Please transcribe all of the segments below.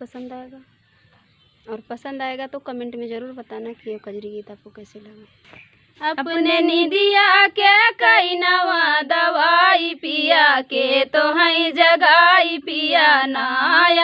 पसंद आएगा, और पसंद आएगा तो कमेंट में ज़रूर बताना कि ये कजरी गीत आपको कैसे लगा। अपने निदिया के कई नवा दवाई पिया के तो हई जगाई पिया ना,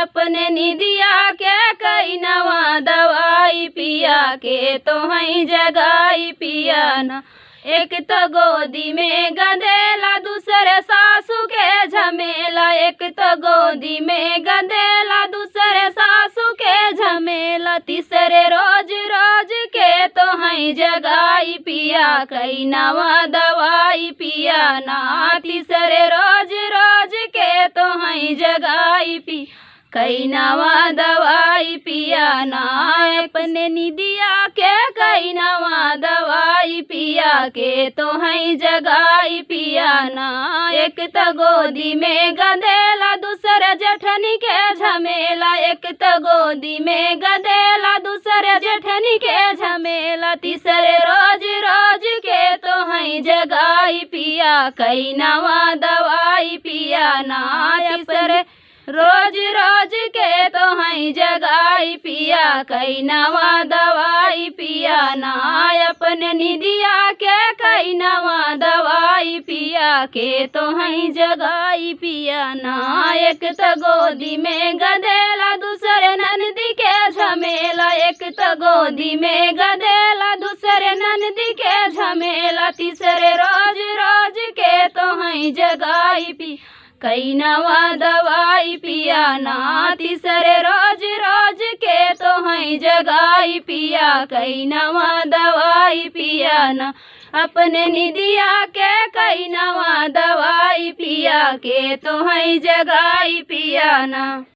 अपने निदिया के कई नवा दवाई पिया के तो हई जगाई पिया ना। एक तो गोदी में गदेला, दूसरे सासू के झमेला, एक तो गोदी में गदेला, दूसरे सासू के झमेला, तीसरे रोज रोज के तो हई जगाई पिया कई नवा दवाई पिया ना, तीसरे रोज रोज के तो हई जगाई पी कई नवा दवाई पिया ना। अपने निदिया के कई नवा दवाई पिया के तो हई जगाई पिया ना। एक तो गोदी में गदेला, दूसरे जेठनी के झमेला, एक तो गोदी में गदेला, दूसरे जेठनी के झमेला, तीसरे रोज रोज के तो हई जगाई पिया कई नवा दवाई पिया ना, तीसरे रोज रोज के तो हई जगाई पिया कई नवा दवाई पिया ना। अपने निदिया के कई नवा दवाई पिया के तो हई जगाई पिया ना। एक तो गोदी में गदेला, दूसरे ननदी के झमेला, एक तो गोदी में गदेला, दूसरे ननदी के झमेला, तीसरे रोज रोज के तो हई जगाई पी कई नवा दवाई पिया ना, तीसरे रोज रोज के तो हई जगाई पिया कई नवा दवाई पिया ना। अपने निदिया के कई नवा दवाई पिया के तो हई जगाई पिया ना।